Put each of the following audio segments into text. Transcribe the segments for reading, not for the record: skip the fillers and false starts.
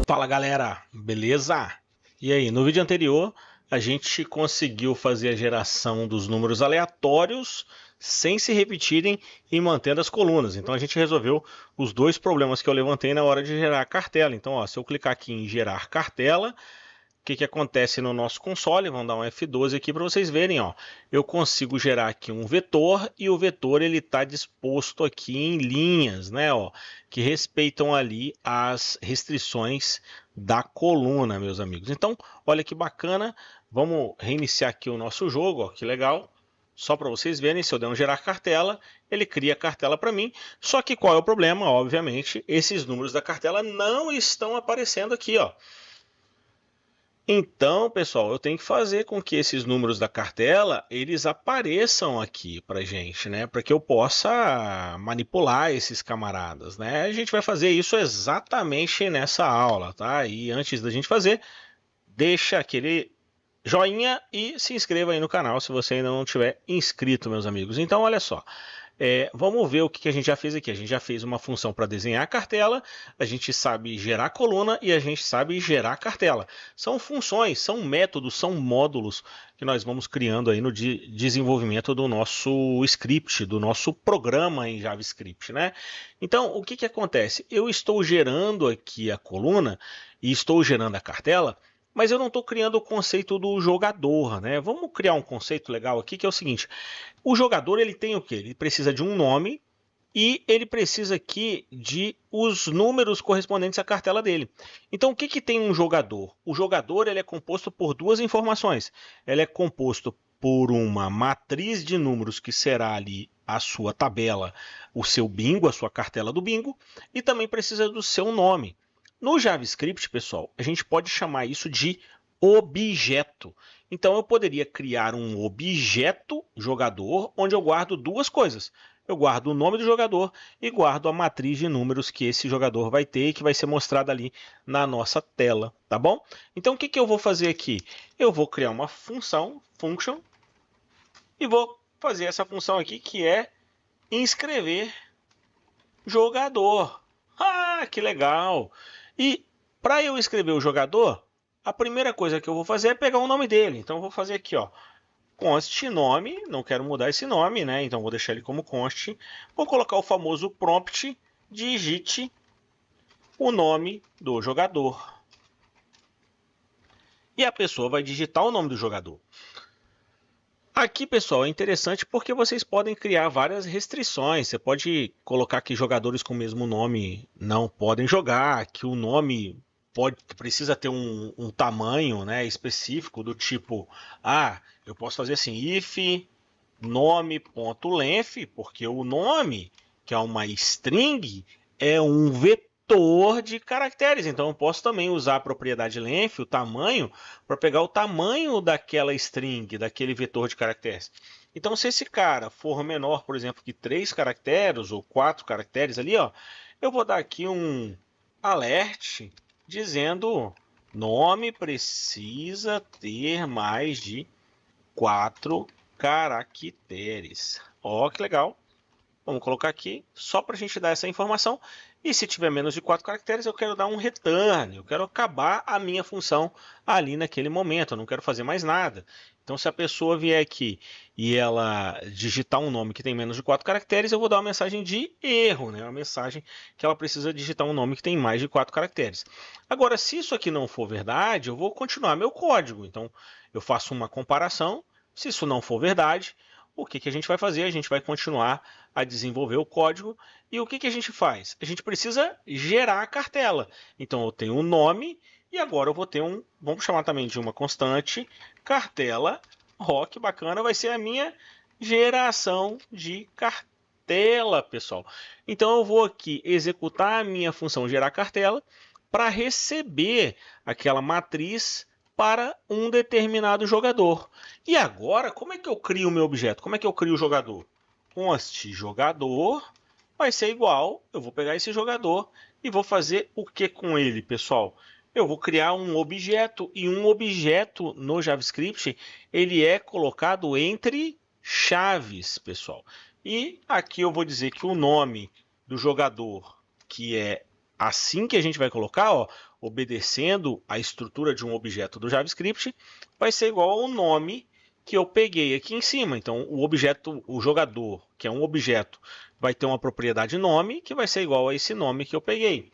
Fala galera, beleza? E aí, no vídeo anterior a gente conseguiu fazer a geração dos números aleatórios sem se repetirem e mantendo as colunas. Então a gente resolveu os dois problemas que eu levantei na hora de gerar a cartela. Então, ó, se eu clicar aqui em gerar cartela, o que acontece no nosso console? Vamos dar um F12 aqui para vocês verem. Ó. Eu consigo gerar aqui um vetor e o vetor ele está disposto aqui em linhas, né? Ó, que respeitam ali as restrições da coluna, meus amigos. Então, olha que bacana. Vamos reiniciar aqui o nosso jogo. Ó, que legal. Só para vocês verem, se eu der um gerar cartela, ele cria a cartela para mim. Só que qual é o problema? Obviamente, esses números da cartela não estão aparecendo aqui, ó. Então, pessoal, eu tenho que fazer com que esses números da cartela eles apareçam aqui para gente, né? Para que eu possa manipular esses camaradas, né? A gente vai fazer isso exatamente nessa aula, tá? E antes da gente fazer, deixa aquele joinha e se inscreva aí no canal se você ainda não tiver inscrito, meus amigos. Então, olha só. Vamos ver o que a gente já fez aqui. A gente já fez uma função para desenhar a cartela, a gente sabe gerar coluna e a gente sabe gerar cartela. São funções, são métodos, são módulos que nós vamos criando aí no desenvolvimento do nosso script, do nosso programa em JavaScript, né? Então, o que acontece? Eu estou gerando aqui a coluna e estou gerando a cartela, mas eu não estou criando o conceito do jogador, né? Vamos criar um conceito legal aqui que é o seguinte: o jogador ele tem o quê? Ele precisa de um nome e ele precisa aqui de os números correspondentes à cartela dele. Então, o que tem um jogador? O jogador ele é composto por duas informações. Ele é composto por uma matriz de números que será ali a sua tabela, o seu bingo, a sua cartela do bingo, e também precisa do seu nome. No JavaScript, pessoal, a gente pode chamar isso de objeto. Então eu poderia criar um objeto jogador onde eu guardo duas coisas. Eu guardo o nome do jogador e guardo a matriz de números que esse jogador vai ter e que vai ser mostrada ali na nossa tela, tá bom? Então o que eu vou fazer aqui? Eu vou criar uma função, function, e vou fazer essa função aqui que é inscrever jogador. Ah, que legal! E para eu escrever o jogador, a primeira coisa que eu vou fazer é pegar o nome dele. Então eu vou fazer aqui, ó, const nome, não quero mudar esse nome, né? Então vou deixar ele como const. Vou colocar o famoso prompt, digite o nome do jogador. E a pessoa vai digitar o nome do jogador. Aqui, pessoal, é interessante porque vocês podem criar várias restrições. Você pode colocar que jogadores com o mesmo nome não podem jogar, que o nome precisa ter um tamanho, né, específico, do tipo, eu posso fazer assim, if nome.length, porque o nome, que é uma string, é um vetor de caracteres. Então eu posso também usar a propriedade length, o tamanho, para pegar o tamanho daquela string, daquele vetor de caracteres. Então se esse cara for menor, por exemplo, que 3 caracteres ou 4 caracteres ali, ó, eu vou dar aqui um alert dizendo nome precisa ter mais de 4 caracteres. Ó, que legal. Vamos colocar aqui só para a gente dar essa informação. E se tiver menos de 4 caracteres, eu quero dar um return. Eu quero acabar a minha função ali naquele momento. Eu não quero fazer mais nada. Então, se a pessoa vier aqui e ela digitar um nome que tem menos de 4 caracteres, eu vou dar uma mensagem de erro, né? Uma mensagem que ela precisa digitar um nome que tem mais de 4 caracteres. Agora, se isso aqui não for verdade, eu vou continuar meu código. Então, eu faço uma comparação. Se isso não for verdade, o que a gente vai fazer? A gente vai continuar a desenvolver o código. E o que a gente faz? A gente precisa gerar a cartela. Então eu tenho um nome e agora eu vou ter vamos chamar também de uma constante, cartela. Ó, que bacana, vai ser a minha geração de cartela, pessoal. Então eu vou aqui executar a minha função gerar cartela para receber aquela matriz para um determinado jogador. E agora, como é que eu crio o meu objeto? Como é que eu crio o jogador? Const jogador vai ser igual, eu vou pegar esse jogador e vou fazer o que com ele, pessoal? Eu vou criar um objeto, e um objeto no JavaScript, ele é colocado entre chaves, pessoal. E aqui eu vou dizer que o nome do jogador, que é assim que a gente vai colocar, ó, obedecendo a estrutura de um objeto do JavaScript, vai ser igual ao nome que eu peguei aqui em cima. Então, o objeto, o jogador, que é um objeto, vai ter uma propriedade nome, que vai ser igual a esse nome que eu peguei.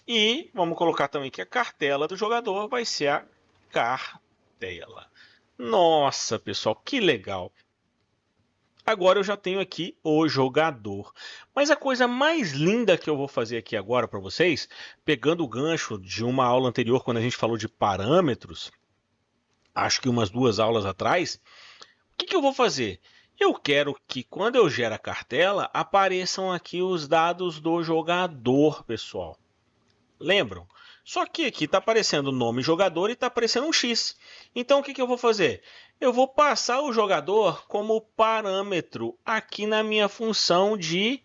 E vamos colocar também que a cartela do jogador vai ser a cartela. Nossa, pessoal, que legal! Agora eu já tenho aqui o jogador. Mas a coisa mais linda que eu vou fazer aqui agora para vocês, pegando o gancho de uma aula anterior, quando a gente falou de parâmetros, acho que umas 2 aulas atrás, o que eu vou fazer? Eu quero que quando eu gero a cartela, apareçam aqui os dados do jogador, pessoal. Lembram? Só que aqui está aparecendo o nome jogador e está aparecendo um X. Então o que eu vou fazer? Eu vou passar o jogador como parâmetro aqui na minha função de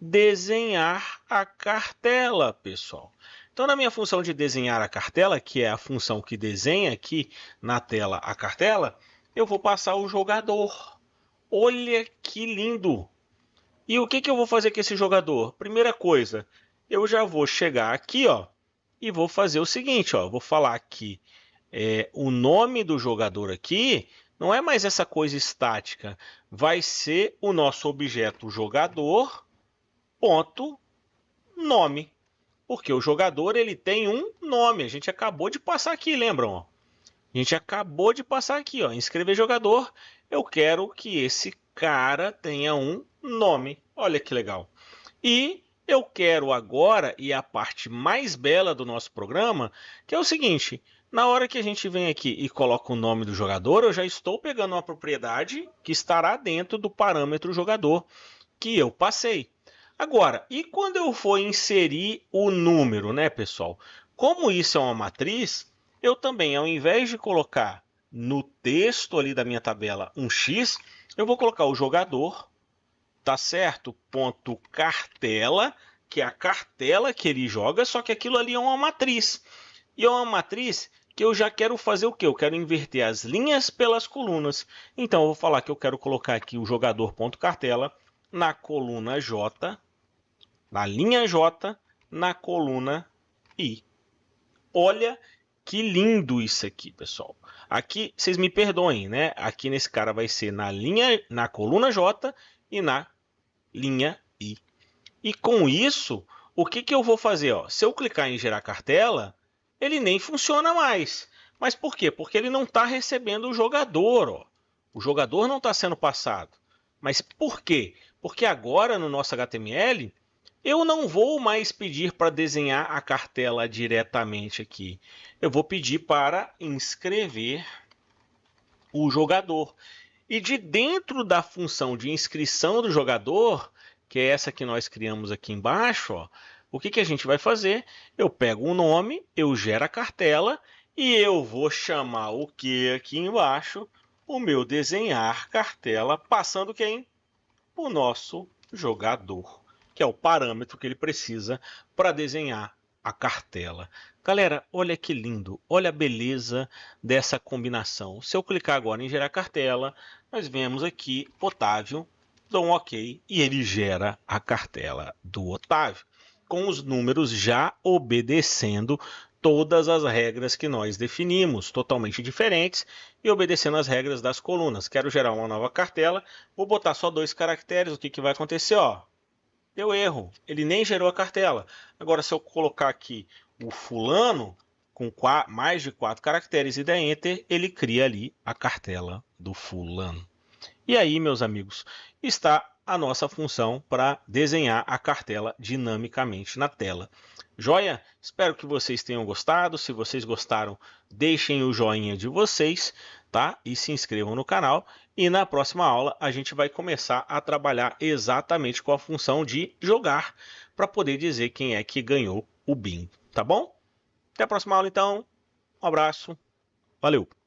desenhar a cartela, pessoal. Então na minha função de desenhar a cartela, que é a função que desenha aqui na tela a cartela, eu vou passar o jogador. Olha que lindo! E o que eu vou fazer com esse jogador? Primeira coisa, eu já vou chegar aqui, ó, e vou fazer o seguinte, ó, vou falar que o nome do jogador aqui não é mais essa coisa estática, vai ser o nosso objeto jogador ponto nome, porque o jogador ele tem um nome. A gente acabou de passar aqui, lembram? Ó? A gente acabou de passar aqui, ó, inscrever jogador. Eu quero que esse cara tenha um nome. Olha que legal. E eu quero agora, e a parte mais bela do nosso programa, que é o seguinte, na hora que a gente vem aqui e coloca o nome do jogador, eu já estou pegando uma propriedade que estará dentro do parâmetro jogador que eu passei. Agora, e quando eu for inserir o número, né, pessoal? Como isso é uma matriz, eu também, ao invés de colocar no texto ali da minha tabela um X, eu vou colocar o jogador, tá certo? Ponto cartela, que é a cartela que ele joga, só que aquilo ali é uma matriz. E é uma matriz que eu já quero fazer o quê? Eu quero inverter as linhas pelas colunas. Então, eu vou falar que eu quero colocar aqui o jogador.cartela na coluna J, na linha J, na coluna I. Olha que lindo isso aqui, pessoal. Aqui, vocês me perdoem, né? Aqui nesse cara vai ser na coluna J e na linha I. E com isso, o que eu vou fazer? Ó? Se eu clicar em gerar cartela, ele nem funciona mais. Mas por quê? Porque ele não está recebendo o jogador. Ó. O jogador não está sendo passado. Mas por quê? Porque agora no nosso HTML, eu não vou mais pedir para desenhar a cartela diretamente aqui. Eu vou pedir para inscrever o jogador. E de dentro da função de inscrição do jogador, que é essa que nós criamos aqui embaixo, ó, o que a gente vai fazer? Eu pego um nome, eu gero a cartela e eu vou chamar o que aqui embaixo? O meu desenhar cartela, passando quem? O nosso jogador, que é o parâmetro que ele precisa para desenhar a cartela. Galera, olha que lindo, olha a beleza dessa combinação. Se eu clicar agora em gerar cartela, nós vemos aqui Otávio, dou um OK e ele gera a cartela do Otávio, com os números já obedecendo todas as regras que nós definimos, totalmente diferentes, e obedecendo as regras das colunas. Quero gerar uma nova cartela, vou botar só 2 caracteres, o que vai acontecer? Ó, deu erro, ele nem gerou a cartela. Agora, se eu colocar aqui o fulano, com mais de 4 caracteres e der Enter, ele cria ali a cartela do fulano. E aí, meus amigos, está a nossa função para desenhar a cartela dinamicamente na tela. Joia? Espero que vocês tenham gostado. Se vocês gostaram, deixem o joinha de vocês, tá? E se inscrevam no canal. E na próxima aula a gente vai começar a trabalhar exatamente com a função de jogar para poder dizer quem é que ganhou o bingo, tá bom? Até a próxima aula então. Um abraço. Valeu!